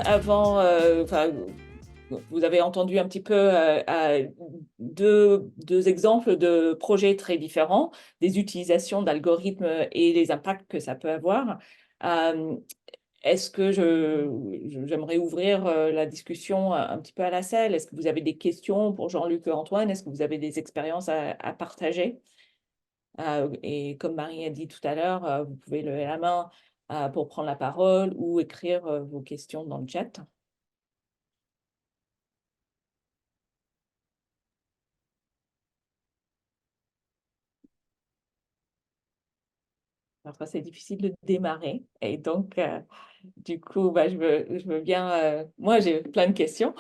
avant, enfin, vous avez entendu un petit peu deux exemples de projets très différents, des utilisations d'algorithmes et les impacts que ça peut avoir. Euh, Est-ce que j'aimerais ouvrir la discussion un petit peu à la selle? Est-ce que vous avez des questions pour Jean-Luc et Antoine? Est-ce que vous avez des expériences à partager? Et comme Marie a dit tout à l'heure, vous pouvez lever la main pour prendre la parole ou écrire vos questions dans le chat. Parfois, c'est difficile de démarrer. Et donc, du coup, bah, je veux bien. Moi, j'ai plein de questions,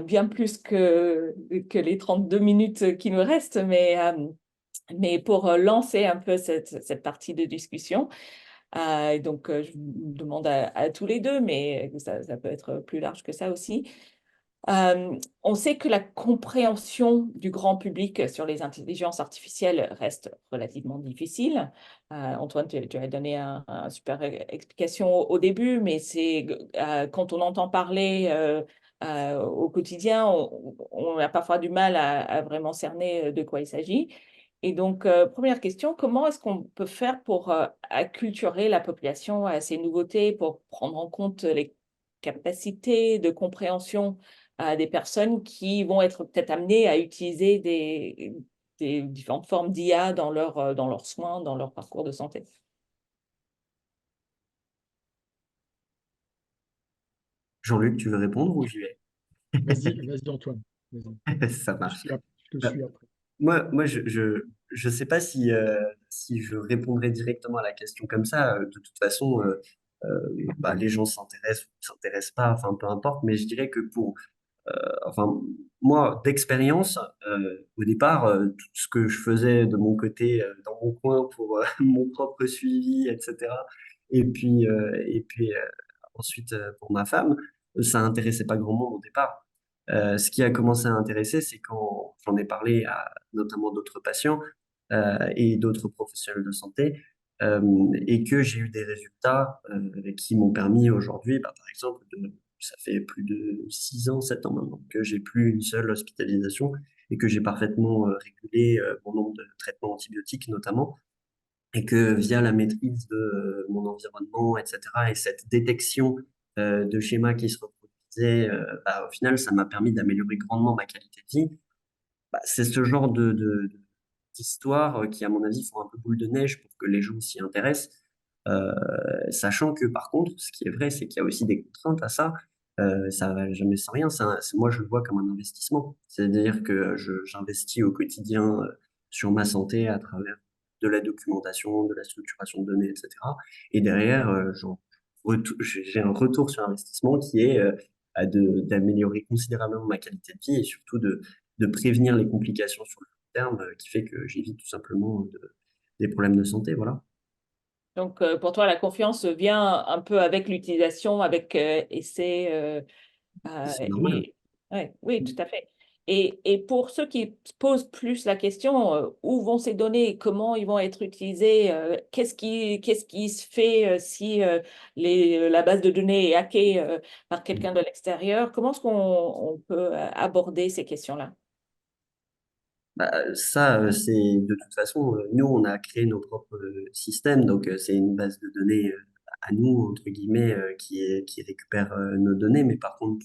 bien plus que les 32 minutes qui nous restent. Mais pour lancer un peu cette partie de discussion, je vous demande à tous les deux, mais ça peut être plus large que ça aussi. On sait que la compréhension du grand public sur les intelligences artificielles reste relativement difficile. Antoine, tu as donné un super explication au début, mais c'est quand on entend parler au quotidien, on a parfois du mal à vraiment cerner de quoi il s'agit. Et donc, première question, comment est-ce qu'on peut faire pour acculturer la population à ces nouveautés, pour prendre en compte les capacités de compréhension à des personnes qui vont être peut-être amenées à utiliser des différentes formes d'IA dans leurs soins, dans leur parcours de santé. Jean-Luc, tu veux répondre ou j'y vais? Vas-y Antoine. Vas-y. Ça marche. Je te Bah, suis après. moi, je sais pas si je répondrai directement à la question comme ça. De toute façon, bah, les gens s'intéressent ou ne s'intéressent pas, enfin, peu importe. Mais je dirais que enfin, moi, d'expérience, au départ, tout ce que je faisais de mon côté, dans mon coin pour mon propre suivi, etc. Et puis ensuite, pour ma femme, ça intéressait pas grand monde au départ. Ce qui a commencé à intéresser, c'est quand j'en ai parlé à notamment d'autres patients et d'autres professionnels de santé, et que j'ai eu des résultats qui m'ont permis aujourd'hui, bah, par exemple, ça fait plus de 6 ans, 7 ans maintenant, que j'ai plus une seule hospitalisation et que j'ai parfaitement régulé mon nombre de traitements antibiotiques notamment, et que via la maîtrise de mon environnement, etc., et cette détection de schémas qui se reproduisaient, bah, au final, ça m'a permis d'améliorer grandement ma qualité de vie. Bah, c'est ce genre d'histoire qui, à mon avis, font un peu boule de neige pour que les gens s'y intéressent. Euh, Sachant que, par contre, ce qui est vrai, c'est qu'il y a aussi des contraintes à ça. Ça va jamais sans rien. Moi, je le vois comme un investissement. C'est-à-dire que j'investis au quotidien sur ma santé à travers de la documentation, de la structuration de données, etc. Et derrière, j'ai un retour sur investissement qui est d'améliorer considérablement ma qualité de vie et surtout de prévenir les complications sur le long terme, qui fait que j'évite tout simplement des problèmes de santé, voilà. Donc, pour toi, la confiance vient un peu avec l'utilisation, avec essai. C'est normal. Et ouais, oui, tout à fait. Et pour ceux qui se posent plus la question, où vont ces données, comment ils vont être utilisés, qu'est-ce qui se fait si la base de données est hackée par quelqu'un de l'extérieur, comment est-ce qu'on on peut aborder ces questions-là? Bah, ça, c'est de toute façon, nous, on a créé nos propres systèmes, donc c'est une base de données à nous, entre guillemets, qui récupère nos données, mais par contre,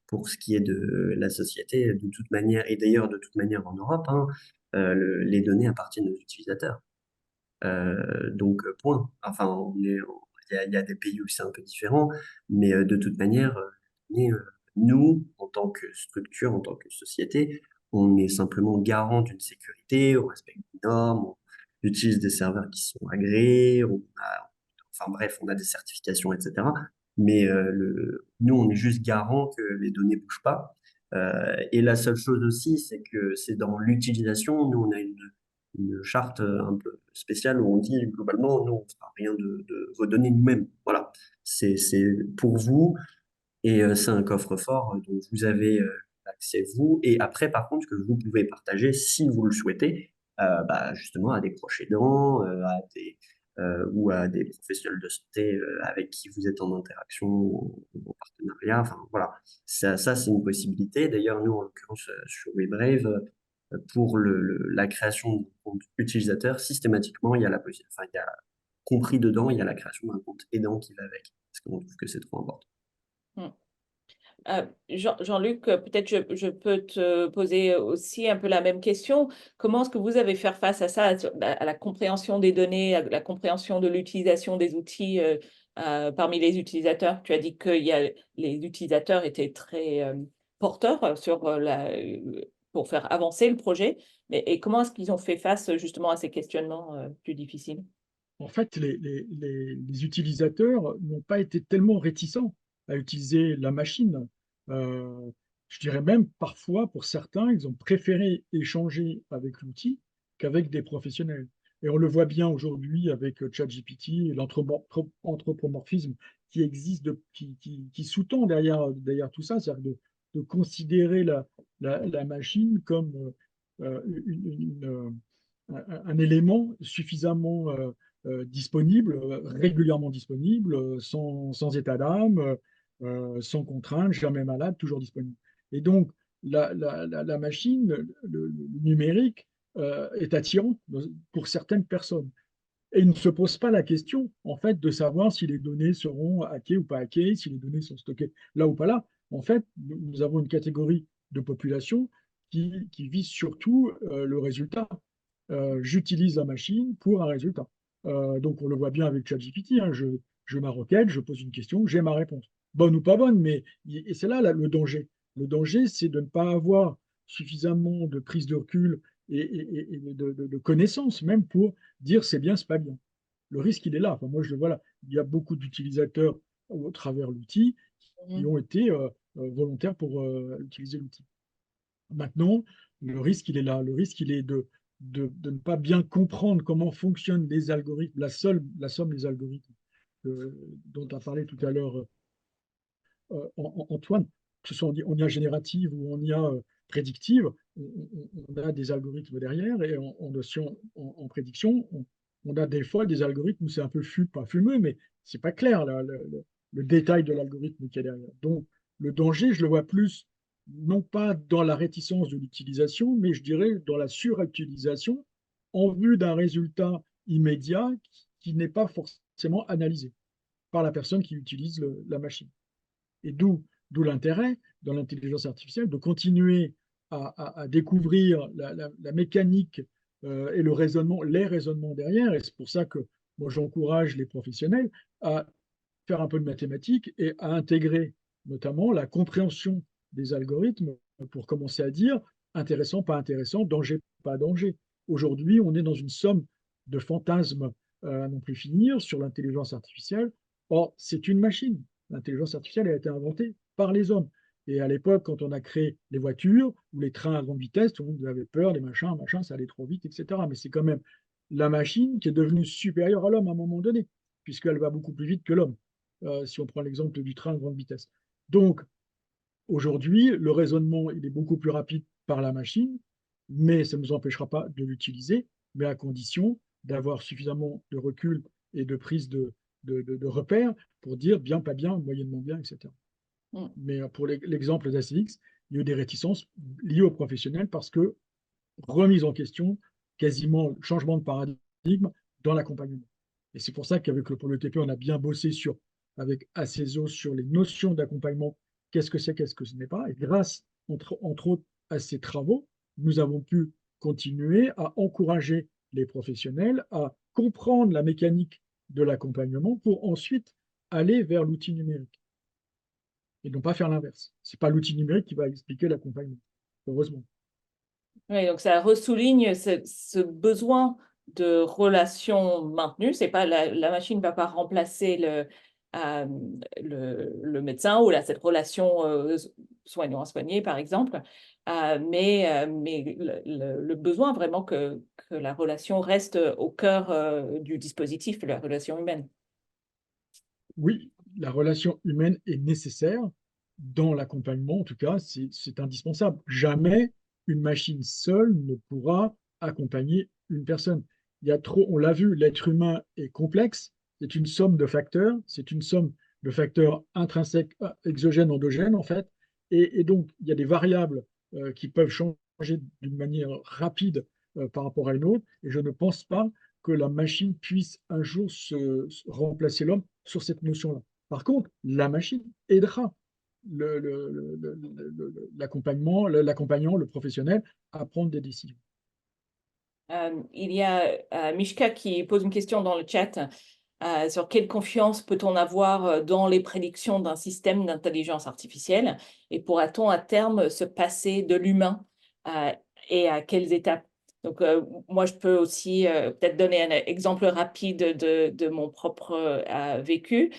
pour ce qui est de la société, de toute manière, et d'ailleurs de toute manière en Europe, hein, les données appartiennent aux utilisateurs. Donc, point. Enfin, il y a des pays où c'est un peu différent, mais de toute manière, nous, en tant que structure, en tant que société, on est simplement garant d'une sécurité, on respecte des normes, on utilise des serveurs qui sont agréés, enfin bref, on a des certifications, etc. Mais nous, on est juste garant que les données bougent pas. Et la seule chose aussi, c'est que c'est dans l'utilisation, nous, on a une charte un peu spéciale où on dit globalement, nous, on ne fera rien de vos données nous-mêmes. Voilà, c'est pour vous et c'est un coffre-fort dont vous avez accès vous. Et après, par contre, que vous pouvez partager si vous le souhaitez, bah, justement à des proches aidants, ou à des professionnels de santé avec qui vous êtes en interaction ou en partenariat. Enfin, voilà, ça c'est une possibilité. D'ailleurs, nous, en l'occurrence, sur WeBrave, pour la création de compte utilisateur, systématiquement, il y a enfin, il y a compris dedans, il y a la création d'un compte aidant qui va avec, parce qu'on trouve que c'est trop important. Mm. Jean-Luc, peut-être je peux te poser aussi un peu la même question. Comment est-ce que vous avez fait face à ça, à la compréhension des données, à la compréhension de l'utilisation des outils parmi les utilisateurs? Tu as dit que les utilisateurs étaient très porteurs pour faire avancer le projet. Et comment est-ce qu'ils ont fait face justement à ces questionnements plus difficiles? En fait, les utilisateurs n'ont pas été tellement réticents à utiliser la machine. Euh, je dirais même parfois, pour certains, ils ont préféré échanger avec l'outil qu'avec des professionnels. Et on le voit bien aujourd'hui avec ChatGPT et l'anthropomorphisme qui existe, qui sous-tend derrière tout ça, c'est-à-dire de considérer la machine comme un élément suffisamment disponible, régulièrement disponible, sans état d'âme, sans contrainte, jamais malade, toujours disponible. Et donc, la machine, le numérique, est attirant pour certaines personnes. Et il ne se pose pas la question, en fait, de savoir si les données seront hackées ou pas hackées, si les données sont stockées là ou pas là. En fait, nous avons une catégorie de population qui vise surtout le résultat. J'utilise la machine pour un résultat. Donc, on le voit bien avec ChatGPT. Hein, je ma requête, je pose une question, j'ai ma réponse. Bonne ou pas bonne, mais et c'est là, le danger. Le danger, c'est de ne pas avoir suffisamment de prise de recul et de connaissances, même pour dire c'est bien, c'est pas bien. Le risque, il est là. Enfin, moi, je le vois là. Il y a beaucoup d'utilisateurs au travers l'outil qui ont été volontaires pour utiliser l'outil. Maintenant, le risque, il est là. Le risque, il est de ne pas bien comprendre comment fonctionnent les algorithmes, la somme des algorithmes dont a parlé tout à l'heure Antoine, que ce soit en IA générative ou en IA prédictive, on a des algorithmes derrière et en prédiction, on a des fois des algorithmes où c'est un peu pas fumeux, mais c'est pas clair là, le détail de l'algorithme qui est derrière. Donc le danger, je le vois plus non pas dans la réticence de l'utilisation, mais je dirais dans la surutilisation en vue d'un résultat immédiat qui n'est pas forcément analysé par la personne qui utilise la machine. Et d'où l'intérêt dans l'intelligence artificielle de continuer à découvrir la mécanique et les raisonnements derrière. Et c'est pour ça que moi, j'encourage les professionnels à faire un peu de mathématiques et à intégrer notamment la compréhension des algorithmes pour commencer à dire intéressant, pas intéressant, danger, pas danger. Aujourd'hui, on est dans une somme de fantasmes à non plus finir sur l'intelligence artificielle. Or, c'est une machine. L'intelligence artificielle a été inventée par les hommes. Et à l'époque, quand on a créé les voitures ou les trains à grande vitesse, tout le monde avait peur, les machins, ça allait trop vite, etc. Mais c'est quand même la machine qui est devenue supérieure à l'homme à un moment donné, puisqu'elle va beaucoup plus vite que l'homme, si on prend l'exemple du train à grande vitesse. Donc, aujourd'hui, le raisonnement, il est beaucoup plus rapide par la machine, mais ça ne nous empêchera pas de l'utiliser, mais à condition d'avoir suffisamment de recul et de prise de repères pour dire bien, pas bien, moyennement bien, etc. Mm. Mais pour l'exemple d'ACX, il y a eu des réticences liées aux professionnels parce que remise en question, quasiment changement de paradigme dans l'accompagnement. Et c'est pour ça qu'avec le pôle ETP, on a bien bossé avec ACESO sur les notions d'accompagnement, qu'est-ce que c'est, qu'est-ce que ce n'est pas. Et grâce, entre autres, à ces travaux, nous avons pu continuer à encourager les professionnels à comprendre la mécanique de l'accompagnement pour ensuite aller vers l'outil numérique et non pas faire l'inverse. Ce n'est pas l'outil numérique qui va expliquer l'accompagnement, heureusement. Oui, donc ça ressouligne ce besoin de relations maintenues. C'est pas la machine ne va pas remplacer euh, le médecin ou cette relation soignant-soigné, par exemple, mais le besoin vraiment que la relation reste au cœur du dispositif, la relation humaine. Oui, la relation humaine est nécessaire dans l'accompagnement, en tout cas, c'est indispensable. Jamais une machine seule ne pourra accompagner une personne. Il y a trop, on l'a vu, l'être humain est complexe, c'est une somme de facteurs, c'est une somme de facteurs intrinsèques, exogènes, endogènes en fait, et donc il y a des variables qui peuvent changer d'une manière rapide par rapport à une autre, et je ne pense pas que la machine puisse un jour remplacer l'homme sur cette notion-là. Par contre, la machine aidera l'accompagnant, le professionnel à prendre des décisions. Il y a Mishka qui pose une question dans le chat sur quelle confiance peut-on avoir dans les prédictions d'un système d'intelligence artificielle et pourra-t-on à terme se passer de l'humain et à quelles étapes? Donc, moi, je peux aussi peut-être donner un exemple rapide de mon propre vécu.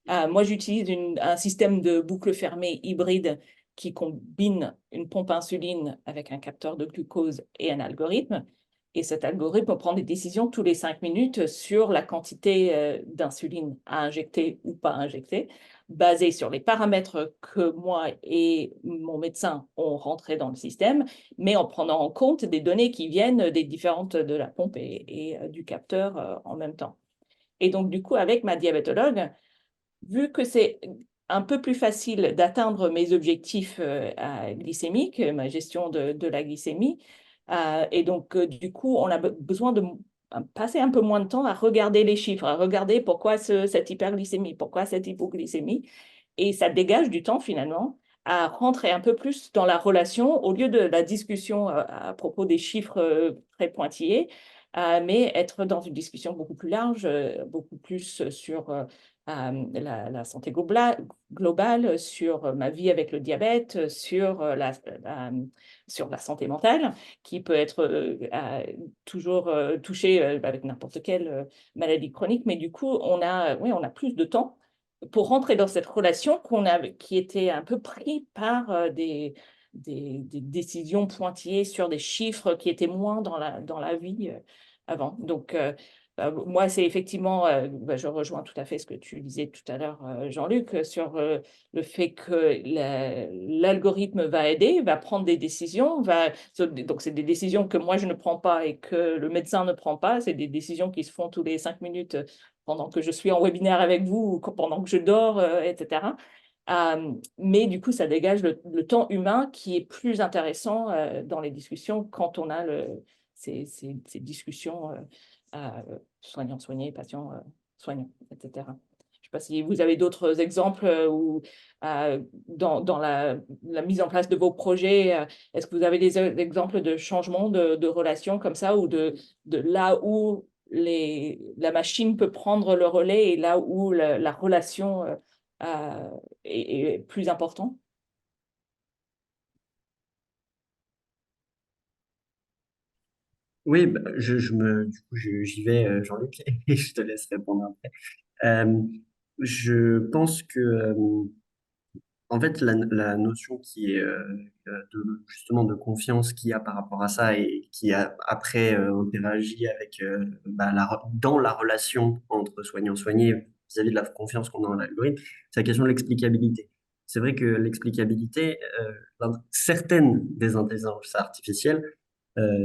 Moi, j'utilise un système de boucle fermée hybride qui combine une pompe à insuline avec un capteur de glucose et un algorithme. Et cet algorithme prend des décisions tous les 5 minutes sur la quantité d'insuline à injecter ou pas injecter, basée sur les paramètres que moi et mon médecin ont rentrés dans le système, mais en prenant en compte des données qui viennent des différentes de la pompe et du capteur en même temps. Et donc, du coup, avec ma diabétologue, vu que c'est un peu plus facile d'atteindre mes objectifs glycémiques, ma gestion de la glycémie, et donc du coup, on a besoin de passer un peu moins de temps à regarder les chiffres, à regarder pourquoi cette hyperglycémie, pourquoi cette hypoglycémie, et ça dégage du temps finalement à rentrer un peu plus dans la relation au lieu de la discussion à propos des chiffres très pointillés, mais être dans une discussion beaucoup plus large, beaucoup plus sur la santé globale, sur ma vie avec le diabète, sur la santé mentale, qui peut être toujours touchée avec n'importe quelle maladie chronique. Mais du coup, oui, on a plus de temps pour rentrer dans cette relation qui était un peu pris par des décisions pointillées sur des chiffres qui étaient moins dans la vie avant. Donc, moi, c'est effectivement, je rejoins tout à fait ce que tu disais tout à l'heure, Jean-Luc, sur le fait que l'algorithme va aider, va prendre des décisions, donc c'est des décisions que moi je ne prends pas et que le médecin ne prend pas, c'est des décisions qui se font tous les 5 minutes pendant que je suis en webinaire avec vous ou pendant que je dors, etc. Mais du coup, ça dégage le temps humain qui est plus intéressant dans les discussions quand on a ces discussions soignant-soigné, patient-soignant, etc. Je ne sais pas si vous avez d'autres exemples où, dans la mise en place de vos projets, est-ce que vous avez des exemples de changements de relations comme ça ou de là où la machine peut prendre le relais et là où la relation est plus importante? Oui, bah, du coup, j'y vais, Jean-Luc, et je te laisse répondre après. Euh, je pense que en fait, la notion qui est justement de confiance qu'il y a par rapport à ça et qui a après interagit avec bah, dans la relation entre soignant-soigné vis-à-vis de la confiance qu'on a en l'algorithme, c'est la question de l'explicabilité. C'est vrai que l'explicabilité, certaines des intelligences artificielles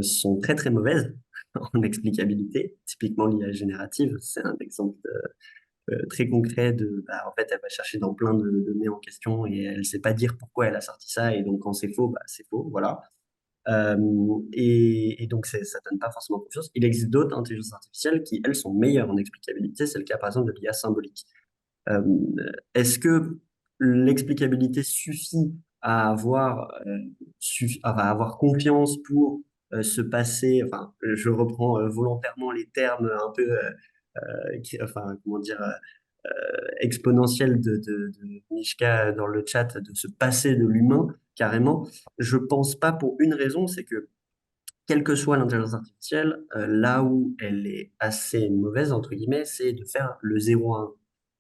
sont très très mauvaises en explicabilité. Typiquement, l'IA générative, c'est un exemple très concret bah, en fait, elle va chercher dans plein de données en question et elle sait pas dire pourquoi elle a sorti ça. Et donc, quand c'est faux, bah, c'est faux, voilà. Euh, et donc, ça donne pas forcément confiance. Il existe d'autres intelligences artificielles qui, elles, sont meilleures en explicabilité. C'est le cas, par exemple, de l'IA symbolique. Euh, Est-ce que l'explicabilité suffit à avoir confiance pour se passer, enfin, je reprends volontairement les termes un peu, enfin, comment dire, exponentielle de Mishka dans le chat, de se passer de l'humain, carrément. Je pense pas pour une raison, c'est que quelle que soit l'intelligence artificielle, là où elle est assez mauvaise, entre guillemets, c'est de faire le 0 à 1,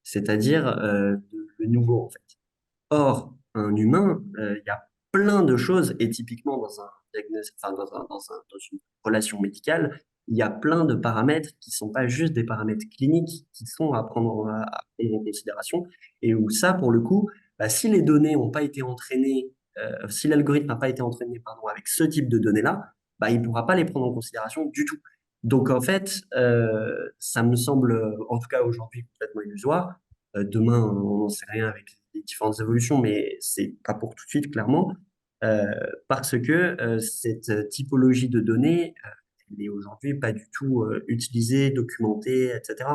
c'est-à-dire le nouveau, en fait. Or, un humain, il y a plein de choses, et typiquement dans un diagnostic, enfin, dans une relation médicale, il y a plein de paramètres qui sont pas juste des paramètres cliniques, qui sont à prendre en considération, et où ça, pour le coup, bah, si les données n'ont pas été entraînées, si l'algorithme n'a pas été entraîné, pardon, avec ce type de données-là, bah, il ne pourra pas les prendre en considération du tout. Donc en fait, ça me semble, en tout cas aujourd'hui, complètement illusoire. Demain, on n'en sait rien avec les différentes évolutions, mais c'est pas pour tout de suite, clairement, euh, parce que cette typologie de données, elle est aujourd'hui pas du tout utilisée, documentée, etc.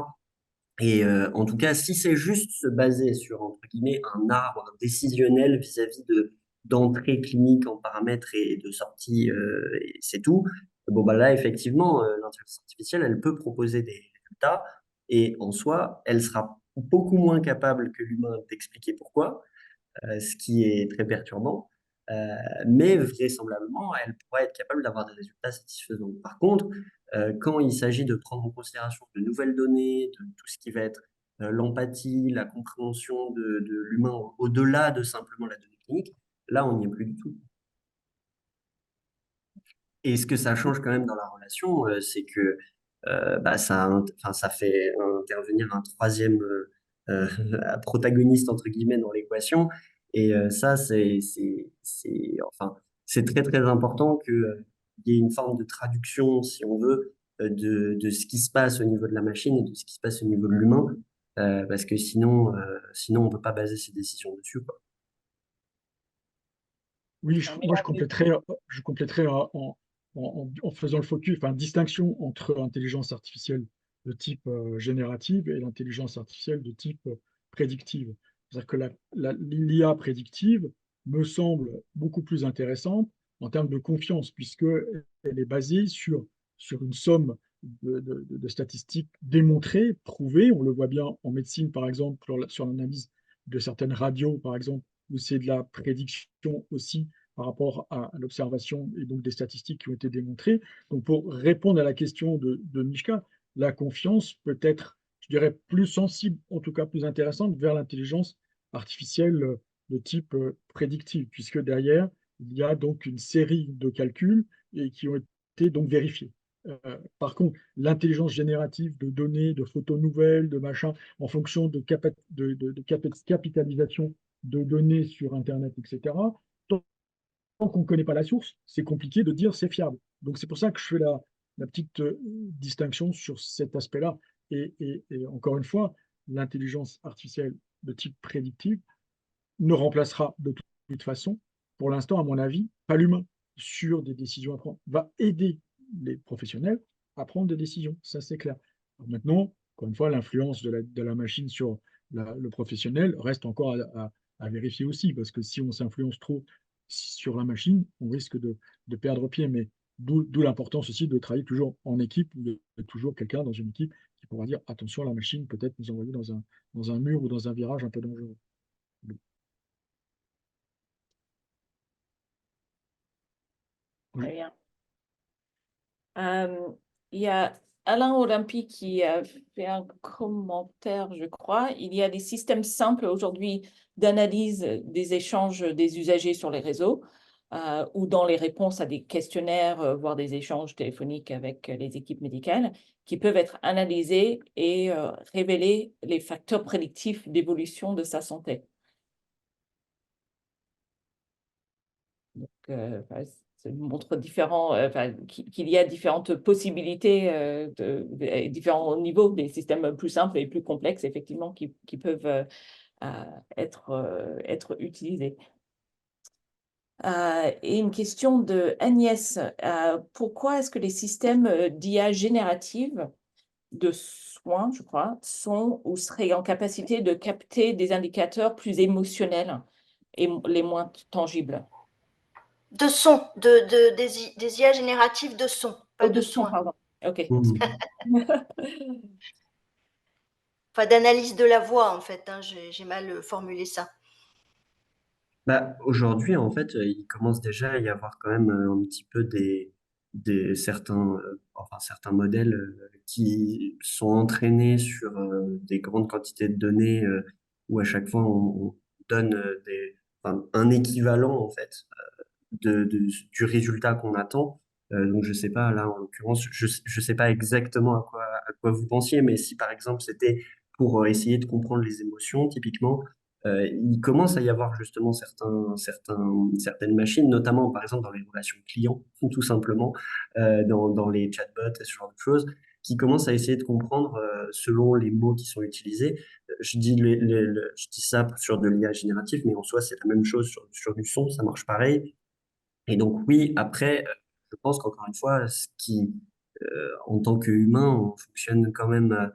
Et en tout cas, si c'est juste se baser sur, entre guillemets, un arbre décisionnel vis-à-vis de d'entrée clinique en paramètres et de sortie, et c'est tout, bon, bah là, effectivement, l'intelligence artificielle, elle peut proposer des résultats et en soi, elle sera beaucoup moins capable que l'humain d'expliquer pourquoi, ce qui est très perturbant. Euh, mais vraisemblablement, elle pourrait être capable d'avoir des résultats satisfaisants. Par contre, quand il s'agit de prendre en considération de nouvelles données, de tout ce qui va être l'empathie, la compréhension de l'humain au-delà de simplement la donnée clinique, là, on n'y est plus du tout. Et ce que ça change quand même dans la relation, c'est que bah, enfin, ça fait intervenir un troisième euh, protagoniste, entre guillemets, dans l'équation. Et ça, enfin, c'est très, très important qu'il y ait une forme de traduction, si on veut, de ce qui se passe au niveau de la machine et de ce qui se passe au niveau de l'humain. Parce que sinon, on ne peut pas baser ses décisions dessus, quoi. Oui, Non, mais moi là, je compléterais en faisant le focus, enfin, distinction entre l'intelligence artificielle de type générative et l'intelligence artificielle de type prédictive. C'est-à-dire que l'IA prédictive me semble beaucoup plus intéressante en termes de confiance, puisqu'elle est basée sur une somme de statistiques démontrées, prouvées. On le voit bien en médecine, par exemple, sur l'analyse de certaines radios, par exemple, où c'est de la prédiction aussi par rapport à l'observation et donc des statistiques qui ont été démontrées. Donc, pour répondre à la question de Mishka, la confiance peut être, je dirais, plus sensible, en tout cas plus intéressante, vers l'intelligence artificielle de type prédictive, puisque derrière, il y a donc une série de calculs et qui ont été donc vérifiés. Par contre, l'intelligence générative de données, de photos nouvelles, de machins, en fonction de capitalisation de données sur Internet, etc., tant qu'on ne connaît pas la source, c'est compliqué de dire c'est fiable. Donc c'est pour ça que je fais la petite distinction sur cet aspect-là. Et encore une fois, l'intelligence artificielle de type prédictive ne remplacera de toute façon, pour l'instant, à mon avis, pas l'humain sur des décisions à prendre. Va aider les professionnels à prendre des décisions, ça c'est clair. Alors maintenant, encore une fois, l'influence de la machine sur le professionnel reste encore à vérifier aussi, parce que si on s'influence trop sur la machine, on risque de perdre pied. Mais d'où l'importance aussi de travailler toujours en équipe, ou de toujours quelqu'un dans une équipe qui pourra dire attention, la machine peut-être nous envoyer dans un mur ou dans un virage un peu dangereux. très Oui. bien. Euh, il y a Alain Olympi qui a fait un commentaire, je crois. Il y a des systèmes simples aujourd'hui d'analyse des échanges des usagers sur les réseaux ou dans les réponses à des questionnaires, voire des échanges téléphoniques avec les équipes médicales, qui peuvent être analysés et révéler les facteurs prédictifs d'évolution de sa santé. Donc, ça montre qu'il y a différentes possibilités différents niveaux, des systèmes plus simples et plus complexes, effectivement, qui peuvent être utilisés. Et une question de Agnès. Pourquoi est-ce que les systèmes d'IA générative de soins, je crois, sont ou seraient en capacité de capter des indicateurs plus émotionnels et les moins tangibles? De son, des IA génératives de son, pas De de son, soins. pardon. Ok. Mhm. Enfin, d'analyse de la voix, en fait. Hein, j'ai mal formulé ça. Bah, aujourd'hui, en fait, il commence déjà à y avoir quand même un petit peu certains modèles qui sont entraînés sur des grandes quantités de données où à chaque fois on donne enfin, un équivalent en fait du résultat qu'on attend. Donc je sais pas, là en l'occurrence, je sais pas exactement à quoi vous pensiez, mais si par exemple c'était pour essayer de comprendre les émotions, typiquement, il commence à y avoir justement certaines machines, notamment par exemple dans les relations clients, tout simplement, dans les chatbots et ce genre de choses, qui commencent à essayer de comprendre selon les mots qui sont utilisés. Je dis ça sur de l'IA générative, mais en soi, c'est la même chose sur du son, ça marche pareil. Et donc, oui, après, je pense qu'encore une fois, en tant qu'humain, on fonctionne quand même,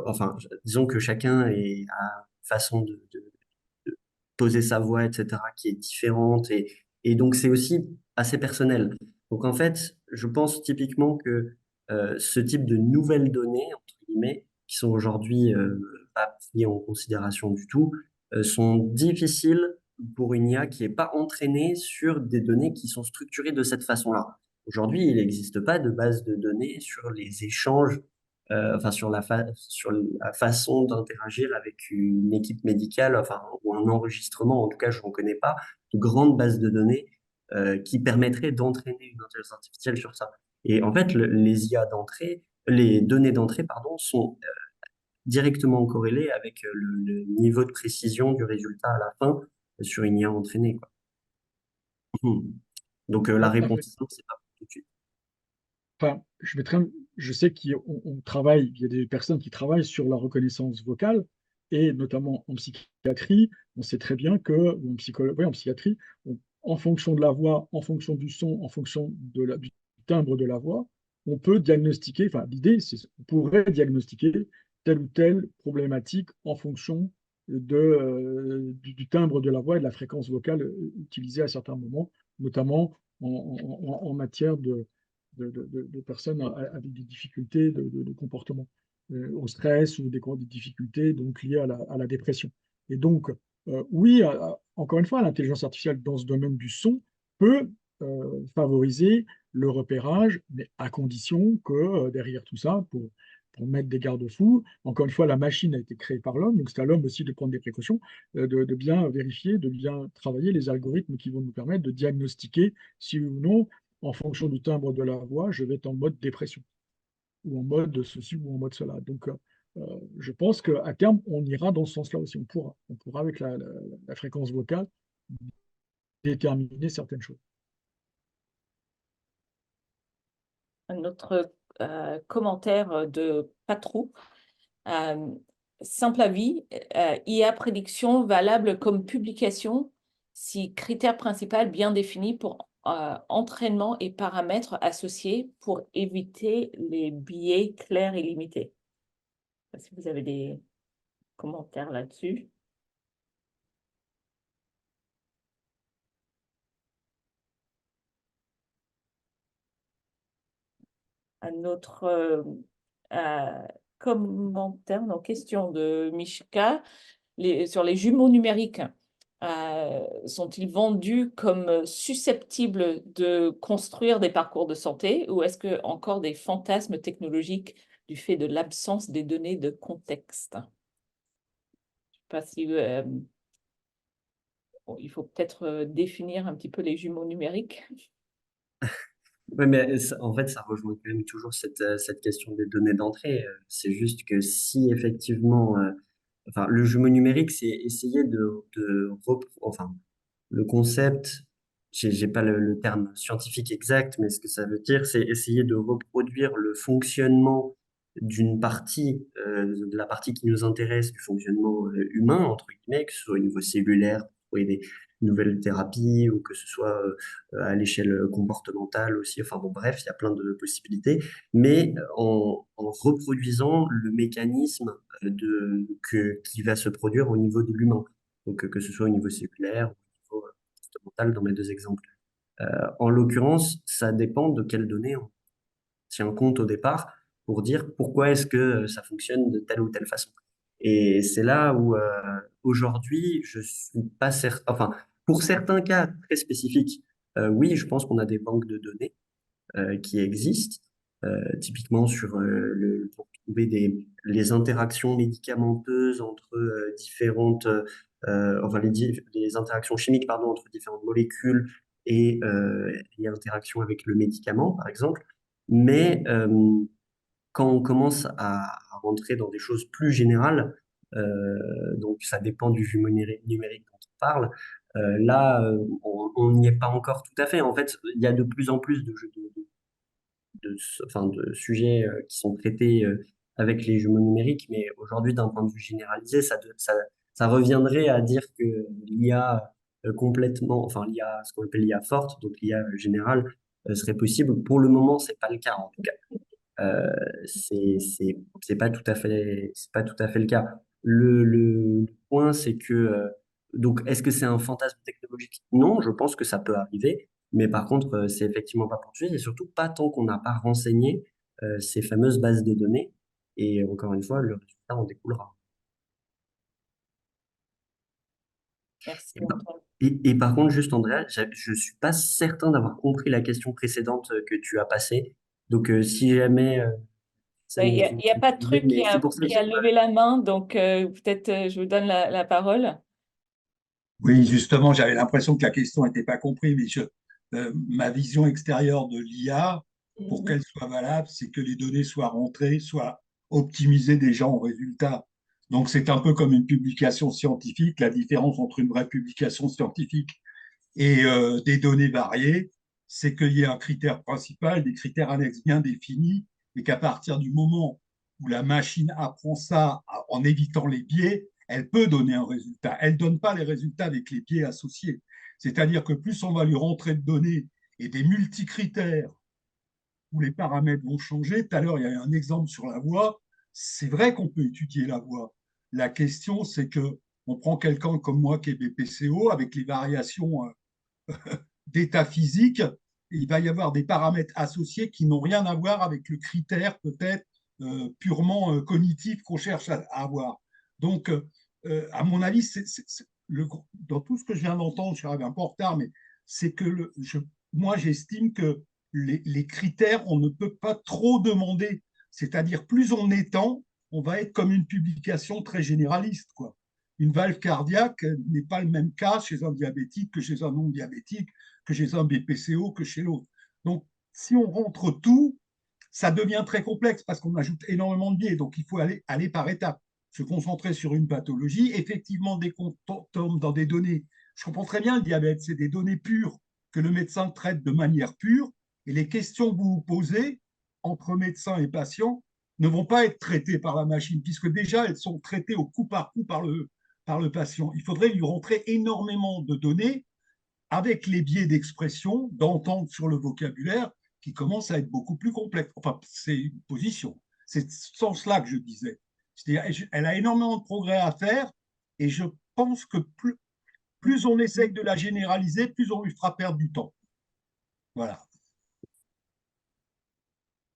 enfin, disons que chacun a une façon de poser sa voix, etc., qui est différente. Et donc, c'est aussi assez personnel. Donc, en fait, je pense typiquement que ce type de nouvelles données, entre guillemets, qui sont aujourd'hui pas prises en considération du tout, sont difficiles pour une IA qui n'est pas entraînée sur des données qui sont structurées de cette façon-là. Aujourd'hui, il n'existe pas de base de données sur les échanges, enfin sur la façon d'interagir avec une équipe médicale, enfin, ou un enregistrement, en tout cas, je n'en connais pas, de grandes bases de données qui permettraient d'entraîner une intelligence artificielle sur ça. Et en fait, les IA d'entrée, les données d'entrée, pardon, sont directement corrélées avec le niveau de précision du résultat à la fin sur une IA entraînée, quoi. Donc la réponse simple, c'est pas tout de suite. Enfin, je sais qu'on travaille, il y a des personnes qui travaillent sur la reconnaissance vocale, et notamment en psychiatrie, on sait très bien que, ou en ouais, en psychiatrie, en fonction de la voix, en fonction du son, en fonction du timbre de la voix, on peut diagnostiquer, enfin l'idée, c'est qu'on pourrait diagnostiquer telle ou telle problématique en fonction du timbre de la voix et de la fréquence vocale utilisée à certains moments, notamment en matière de personnes avec des difficultés de comportement, au stress ou des difficultés donc, liées à la dépression. Et donc, oui, encore une fois, l'intelligence artificielle dans ce domaine du son peut favoriser le repérage, mais à condition que derrière tout ça, pour mettre des garde-fous, encore une fois, la machine a été créée par l'homme, donc c'est à l'homme aussi de prendre des précautions, de bien vérifier, de bien travailler les algorithmes qui vont nous permettre de diagnostiquer si ou non en fonction du timbre de la voix, je vais être en mode dépression, ou en mode de ceci, ou en mode cela. Donc, je pense qu'à terme, on ira dans ce sens-là aussi. On pourra avec la fréquence vocale, déterminer certaines choses. Un autre commentaire de Patrou. Simple avis, IA prédiction valable comme publication si critère principal bien défini pour entraînement et paramètres associés pour éviter les biais clairs et limités. Je sais pas si vous avez des commentaires là-dessus. Un autre commentaire, non, question de Mishka. Sur les jumeaux numériques, sont-ils vendus comme susceptibles de construire des parcours de santé ou est-ce que encore des fantasmes technologiques du fait de l'absence des données de contexte? Je sais pas si bon, il faut peut-être définir un petit peu les jumeaux numériques. Oui, mais en fait, ça rejoint quand même toujours cette question des données d'entrée. C'est juste que si effectivement, enfin, le jumeau numérique, c'est essayer enfin, le concept, j'ai pas le terme scientifique exact, mais ce que ça veut dire, c'est essayer de reproduire le fonctionnement d'une partie, de la partie qui nous intéresse, du fonctionnement humain, entre guillemets, que ce soit au niveau cellulaire, pour trouver des nouvelles thérapies, ou que ce soit à l'échelle comportementale aussi. Enfin bon, bref, il y a plein de possibilités, mais en reproduisant le mécanisme qui va se produire au niveau de l'humain. Donc, que ce soit au niveau cellulaire ou au niveau comportemental dans mes deux exemples. En l'occurrence, ça dépend de quelles données on tient compte au départ pour dire pourquoi est-ce que ça fonctionne de telle ou telle façon. Et c'est là où aujourd'hui, je suis pas certain, enfin, pour certains cas très spécifiques, oui, je pense qu'on a des banques de données qui existent, typiquement pour trouver les interactions médicamenteuses entre enfin les interactions chimiques, pardon, entre différentes molécules et les interactions avec le médicament, par exemple. Mais quand on commence à rentrer dans des choses plus générales, donc ça dépend du jumeau numérique dont on parle. Là, on n'y est pas encore tout à fait. En fait, il y a de plus en plus enfin, de sujets qui sont traités avec les jumeaux numériques, mais aujourd'hui, d'un point de vue généralisé, ça reviendrait à dire que l'IA complètement, enfin l'IA, ce qu'on appelle l'IA forte, donc l'IA générale, serait possible. Pour le moment, c'est pas le cas en tout cas. Euh, c'est pas tout à fait le cas. Le point, c'est que donc est-ce que c'est un fantasme technologique? Non, je pense que ça peut arriver, mais par contre, c'est effectivement pas pour tout de suite, et surtout pas tant qu'on n'a pas renseigné ces fameuses bases de données. Et encore une fois, le résultat en découlera. Merci, Et, par Antoine. et par contre, juste Andrea, je suis pas certain d'avoir compris la question précédente que tu as passée. Donc, si jamais ça Il nous n'y a, fait il y a pas de truc mais c'est pour ça que qui a levé la main, donc peut-être je vous donne la parole. Oui, justement, j'avais l'impression que la question n'était pas comprise, mais ma vision extérieure de l'IA, pour qu'elle soit valable, c'est que les données soient rentrées, soient optimisées déjà en résultat. Donc, c'est un peu comme une publication scientifique. La différence entre une vraie publication scientifique et des données variées, c'est qu'il y ait un critère principal, des critères annexes bien définis, et qu'à partir du moment où la machine apprend ça en évitant les biais, elle peut donner un résultat. Elle ne donne pas les résultats avec les biais associés. C'est-à-dire que plus on va lui rentrer de données et des multicritères où les paramètres vont changer. Tout à l'heure, il y a un exemple sur la voix. C'est vrai qu'on peut étudier la voix. La question, c'est que on prend quelqu'un comme moi qui est BPCO avec les variations d'état physique, il va y avoir des paramètres associés qui n'ont rien à voir avec le critère peut-être purement cognitif qu'on cherche à avoir. Donc, à mon avis, dans tout ce que je viens d'entendre, je suis arrivé un peu en retard, mais c'est que moi, j'estime que les critères, on ne peut pas trop demander. C'est-à-dire, plus on étend, on va être comme une publication très généraliste, quoi. Une valve cardiaque n'est pas le même cas chez un diabétique que chez un non-diabétique, que chez un BPCO, que chez l'autre. Donc, si on rentre tout, ça devient très complexe parce qu'on ajoute énormément de biais. Donc, il faut aller par étapes, se concentrer sur une pathologie. Effectivement, dès qu'on tombe dans des données, je comprends très bien le diabète, c'est des données pures que le médecin traite de manière pure. Et les questions que vous vous posez entre médecin et patient ne vont pas être traitées par la machine, puisque déjà, elles sont traitées au coup par coup par le patient. Il faudrait lui rentrer énormément de données avec les biais d'expression, d'entente sur le vocabulaire, qui commence à être beaucoup plus complexe. Enfin, c'est une position. C'est sans cela que je disais. C'est-à-dire, elle a énormément de progrès à faire, et je pense que plus on essaye de la généraliser, plus on lui fera perdre du temps. Voilà.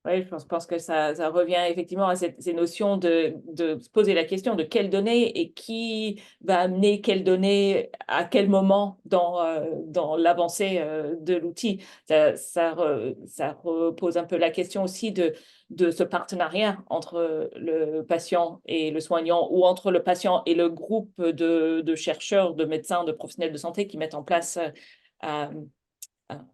Oui, je pense que ça revient effectivement à ces notions de se poser la question de quelles données et qui va amener quelles données à quel moment dans l'avancée de l'outil. Ça repose un peu la question aussi de ce partenariat entre le patient et le soignant ou entre le patient et le groupe de chercheurs, de médecins, de professionnels de santé qui mettent en place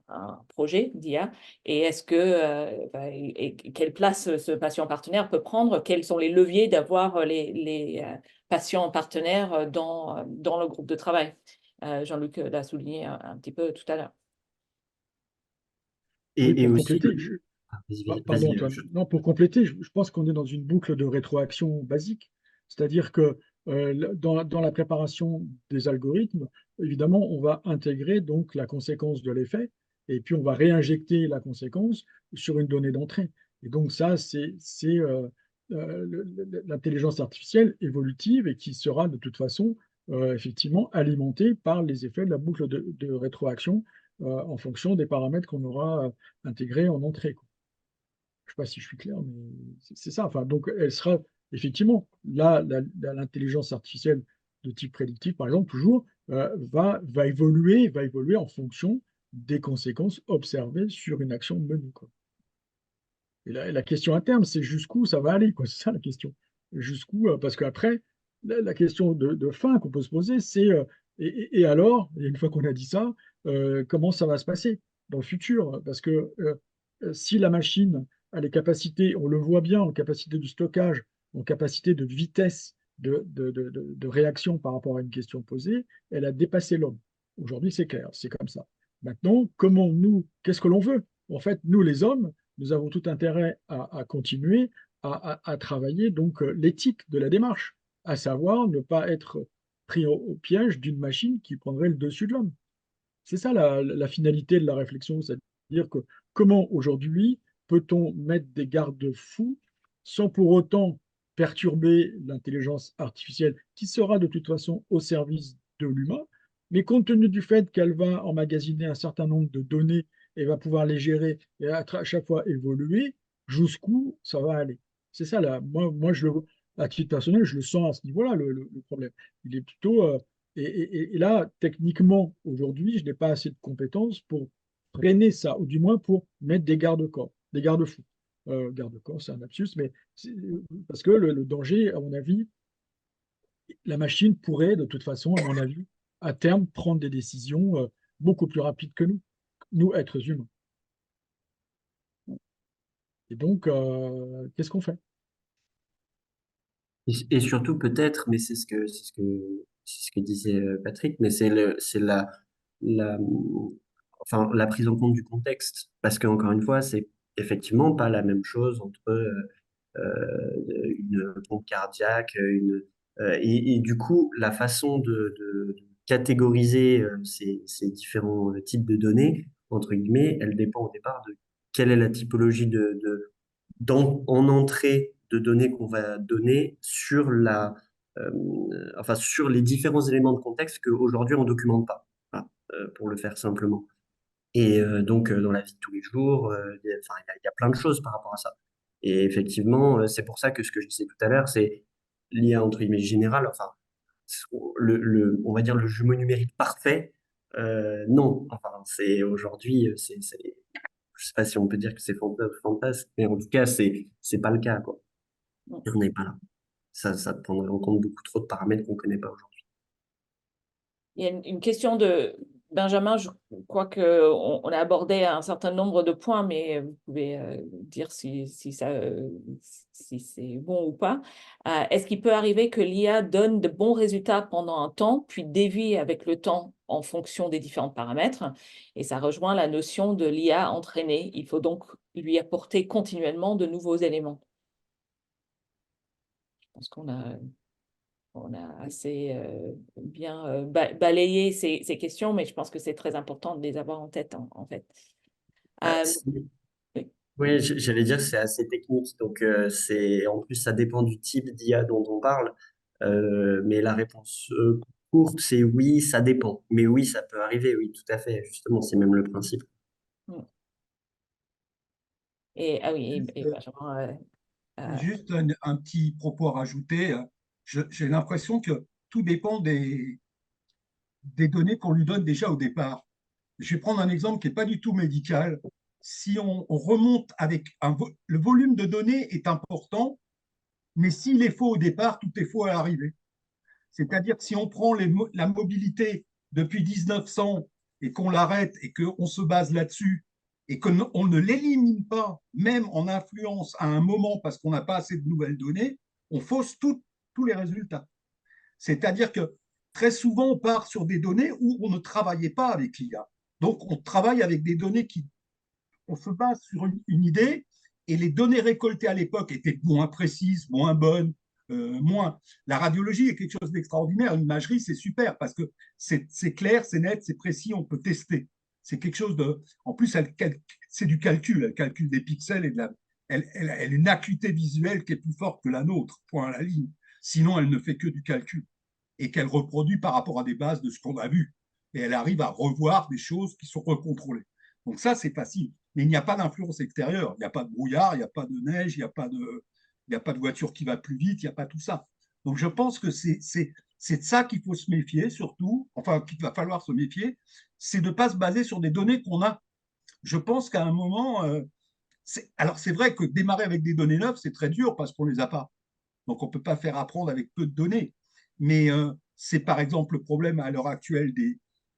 un projet d'IA et est-ce que et quelle place ce patient partenaire peut prendre, quels sont les leviers d'avoir les patients partenaires dans le groupe de travail. Jean-Luc l'a souligné un petit peu tout à l'heure. Oui, Et pour aussi, compléter, pardon vas-y, Antoine, non, pour compléter, je pense qu'on est dans une boucle de rétroaction basique, c'est-à-dire que dans la préparation des algorithmes, évidemment, on va intégrer donc la conséquence de l'effet, et puis on va réinjecter la conséquence sur une donnée d'entrée. Et donc ça, c'est l'intelligence artificielle évolutive et qui sera de toute façon effectivement alimentée par les effets de la boucle de rétroaction en fonction des paramètres qu'on aura intégrés en entrée, quoi. Je ne sais pas si je suis clair, mais c'est ça. Enfin, donc, elle sera effectivement, là, l'intelligence artificielle de type prédictif, par exemple, toujours, va évoluer en fonction des conséquences observées sur une action menée, quoi. Et la question à terme, c'est jusqu'où ça va aller, quoi. C'est ça la question. Jusqu'où, parce qu'après, la question de fin qu'on peut se poser, c'est et alors, et une fois qu'on a dit ça, comment ça va se passer dans le futur? Parce que si la machine a les capacités, on le voit bien, en capacité de stockage, en capacité de vitesse de réaction par rapport à une question posée, elle a dépassé l'homme. Aujourd'hui, c'est clair, c'est comme ça. Maintenant, qu'est-ce que l'on veut? En fait, nous, les hommes, nous avons tout intérêt à continuer à travailler donc l'éthique de la démarche, à savoir ne pas être pris au piège d'une machine qui prendrait le dessus de l'homme. C'est ça la finalité de la réflexion, c'est-à-dire que comment aujourd'hui peut-on mettre des garde-fous sans pour autant perturber l'intelligence artificielle qui sera de toute façon au service de l'humain, mais compte tenu du fait qu'elle va emmagasiner un certain nombre de données et va pouvoir les gérer et à chaque fois évoluer, jusqu'où ça va aller. C'est ça, là. Moi à titre personnel, je le sens à ce niveau-là, le problème. Il est plutôt et là, techniquement, aujourd'hui, je n'ai pas assez de compétences pour freiner ça, ou du moins pour mettre des garde-corps, des garde-fous. Garde-corps, c'est un lapsus, mais parce que le danger, à mon avis, la machine pourrait, de toute façon, à mon avis, à terme, prendre des décisions beaucoup plus rapides que nous, êtres humains. Et donc, qu'est-ce qu'on fait? Et surtout peut-être, mais c'est ce que disait Patrick, mais c'est la, enfin, la prise en compte du contexte. Parce qu'encore une fois, c'est effectivement pas la même chose entre une pompe cardiaque, et du coup, la façon de catégoriser ces différents types de données, entre guillemets, elle dépend au départ de quelle est la typologie en entrée de données qu'on va donner sur euh, enfin, sur les différents éléments de contexte qu'aujourd'hui on ne documente pas, voilà, pour le faire simplement. Et donc, dans la vie de tous les jours, enfin, il y a plein de choses par rapport à ça. Et effectivement, c'est pour ça que ce que je disais tout à l'heure, c'est l'IA entre guillemets générale, enfin, on va dire le jumeau numérique parfait, non. Enfin, c'est aujourd'hui, je sais pas si on peut dire que c'est fantasque, mais en tout cas, c'est pas le cas, quoi. On n'est pas là. Ça prendrait en compte beaucoup trop de paramètres qu'on connaît pas aujourd'hui. Il y a une question de Benjamin, je crois qu'on a abordé un certain nombre de points, mais vous pouvez dire si c'est bon ou pas. Est-ce qu'il peut arriver que l'IA donne de bons résultats pendant un temps, puis dévie avec le temps en fonction des différents paramètres? Et ça rejoint la notion de l'IA entraînée. Il faut donc lui apporter continuellement de nouveaux éléments. Je pense on a assez bien balayé ces questions, mais je pense que c'est très important de les avoir en tête, en fait. Ah, Oui. oui, j'allais dire que c'est assez technique. Donc, en plus, ça dépend du type d'IA dont on parle. Mais la réponse courte, c'est oui, ça dépend. Mais oui, ça peut arriver, oui, tout à fait. Justement, c'est même le principe. Mm. Et, ah oui, Juste, et Benjamin, juste un petit propos à rajouter. J'ai l'impression que tout dépend des données qu'on lui donne déjà au départ. Je vais prendre un exemple qui n'est pas du tout médical. Si on remonte avec le volume de données est important, mais s'il est faux au départ, tout est faux à l'arrivée. C'est-à-dire que si on prend la mobilité depuis 1900 et qu'on l'arrête et qu'on se base là-dessus et qu'on ne l'élimine pas, même en influence à un moment parce qu'on n'a pas assez de nouvelles données, on fausse tous les résultats. C'est-à-dire que très souvent, on part sur des données où on ne travaillait pas avec l'IA. Donc, on travaille avec des données on se base sur une idée et les données récoltées à l'époque étaient moins précises, moins bonnes, moins. La radiologie est quelque chose d'extraordinaire. L'imagerie, c'est super parce que c'est clair, c'est net, c'est précis, on peut tester. C'est quelque chose de. En plus, c'est du calcul. Elle calcule des pixels et elle a une acuité visuelle qui est plus forte que la nôtre, point à la ligne. Sinon, elle ne fait que du calcul et qu'elle reproduit par rapport à des bases de ce qu'on a vu. Et elle arrive à revoir des choses qui sont recontrôlées. Donc ça, c'est facile. Mais il n'y a pas d'influence extérieure. Il n'y a pas de brouillard, il n'y a pas de neige, il n'y a pas de voiture qui va plus vite, il n'y a pas tout ça. Donc je pense que c'est de ça qu'il faut se méfier surtout, enfin qu'il va falloir se méfier, c'est de ne pas se baser sur des données qu'on a. Je pense qu'à un moment, alors c'est vrai que démarrer avec des données neuves, c'est très dur parce qu'on ne les a pas. Donc on ne peut pas faire apprendre avec peu de données. Mais c'est par exemple le problème à l'heure actuelle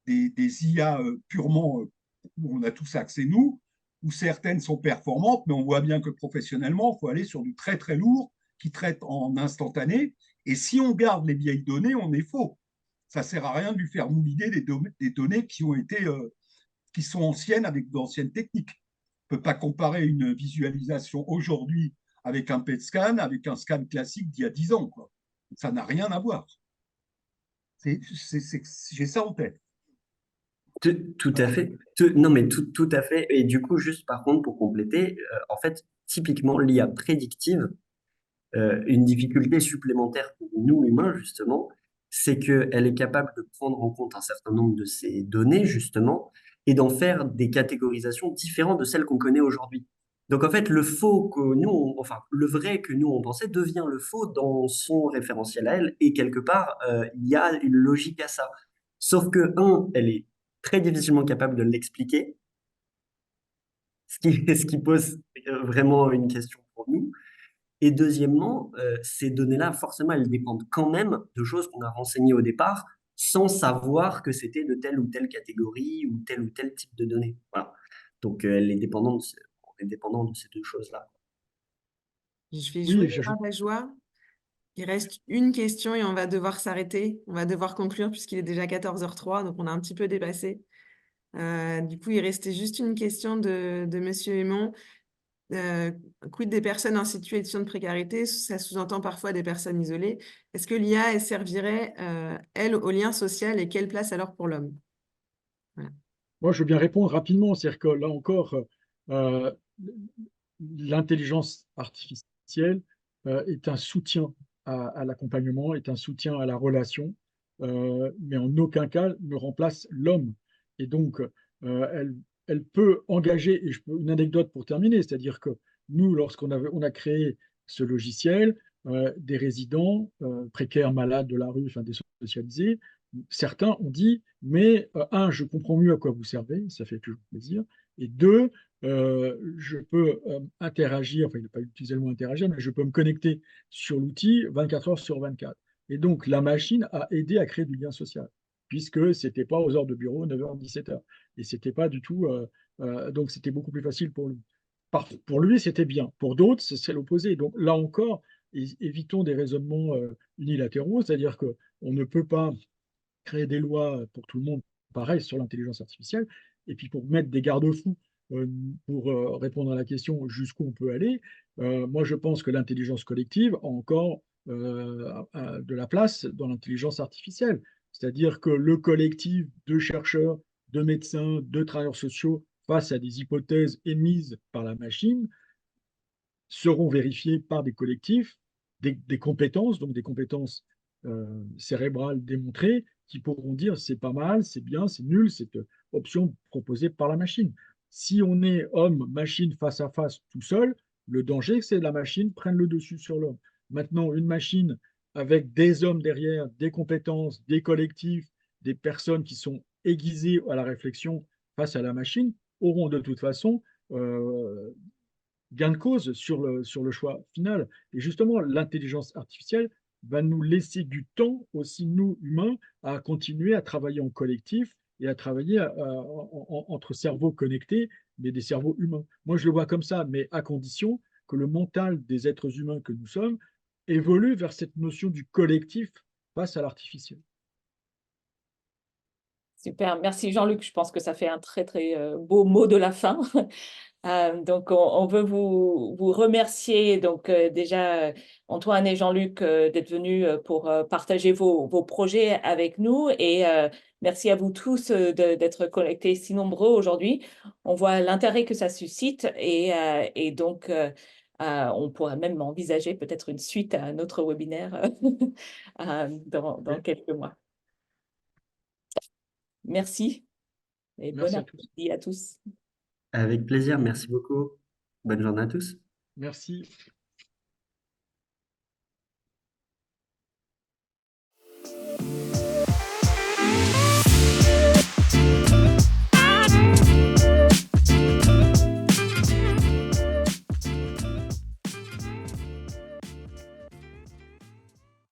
des IA purement où on a tous accès, nous, où certaines sont performantes, mais on voit bien que professionnellement, il faut aller sur du très très lourd qui traite en instantané Et si on garde les vieilles données, on est faux. Ça ne sert à rien de lui faire mouliner des données qui sont anciennes avec d'anciennes techniques. On ne peut pas comparer une visualisation aujourd'hui avec un PET scan, avec un scan classique d'il y a 10 ans, quoi. Ça n'a rien à voir. J'ai ça en tête. Tout à fait. Non, mais tout à fait. Et du coup, juste par contre, pour compléter, en fait, typiquement, l'IA prédictive, une difficulté supplémentaire pour nous humains, justement, c'est qu'elle est capable de prendre en compte un certain nombre de ces données, justement, et d'en faire des catégorisations différentes de celles qu'on connaît aujourd'hui. Donc, en fait, le faux que nous, enfin, le vrai que nous, on pensait devient le faux dans son référentiel à elle, et quelque part, il y a une logique à ça. Sauf que, un, elle est très difficilement capable de l'expliquer, ce qui pose vraiment une question pour nous. Et deuxièmement, ces données-là, forcément, elles dépendent quand même de choses qu'on a renseignées au départ, sans savoir que c'était de telle ou telle catégorie ou tel type de données. Voilà. Donc, on est dépendant de ces deux choses-là. Je vais jouer Oui, les mains de la joie. Il reste une question et on va devoir s'arrêter. On va devoir conclure puisqu'il est déjà 14h03, donc on a un petit peu dépassé. Du coup, il restait juste une question de Monsieur Aymon. Quid des personnes en situation de précarité? Ça sous-entend parfois des personnes isolées. Est-ce que l'IA elle servirait, elle, au lien social et quelle place alors pour l'homme? Voilà. moi, je veux bien répondre rapidement. C'est-à-dire que là encore, euh, l'intelligence artificielle est un soutien à l'accompagnement, est un soutien à la relation, mais en aucun cas ne remplace l'homme. Et donc, elle peut engager, et une anecdote pour terminer, c'est-à-dire que nous, on a créé ce logiciel, des résidents précaires, malades de la rue, enfin des socialisés, certains ont dit, mais un, je comprends mieux à quoi vous servez, ça fait toujours plaisir, et deux, je peux interagir, enfin il n'a pas utilisé le mot interagir, mais je peux me connecter sur l'outil 24 heures sur 24. Et donc la machine a aidé à créer du lien social, puisque ce n'était pas aux heures de bureau, 9h, 17h. Et c'était pas du tout, donc c'était beaucoup plus facile pour lui. Pour lui, c'était bien. Pour d'autres, c'est l'opposé. Donc là encore, évitons des raisonnements unilatéraux, c'est-à-dire qu'on ne peut pas créer des lois pour tout le monde, pareil sur l'intelligence artificielle, et puis pour mettre des garde-fous pour répondre à la question jusqu'où on peut aller, moi je pense que l'intelligence collective a encore de la place dans l'intelligence artificielle. C'est-à-dire que le collectif de chercheurs, de médecins, de travailleurs sociaux face à des hypothèses émises par la machine seront vérifiées par des collectifs, des compétences, donc des compétences cérébrales démontrées, qui pourront dire c'est pas mal, c'est bien, c'est nul, cette option proposée par la machine. Si on est homme-machine face à face tout seul, le danger, c'est que la machine prenne le dessus sur l'homme. Maintenant, une machine avec des hommes derrière, des compétences, des collectifs, des personnes qui sont aiguisées à la réflexion face à la machine, auront de toute façon gain de cause sur le choix final. Et justement, l'intelligence artificielle va nous laisser du temps aussi, nous, humains, à continuer à travailler en collectif et à travailler entre cerveaux connectés, mais des cerveaux humains. Moi, je le vois comme ça, mais à condition que le mental des êtres humains que nous sommes évolue vers cette notion du collectif face à l'artificiel. Super, merci Jean-Luc. Je pense que ça fait un très très beau mot de la fin. Donc, on veut vous remercier. Donc, déjà, Antoine et Jean-Luc, d'être venus pour partager vos projets avec nous. Et merci à vous tous d'être connectés si nombreux aujourd'hui. On voit l'intérêt que ça suscite. Et donc, on pourrait même envisager peut-être une suite à notre webinaire dans quelques mois. Merci et bon Merci à tous. après-midi à tous. Avec plaisir, merci beaucoup. Bonne journée à tous. Merci.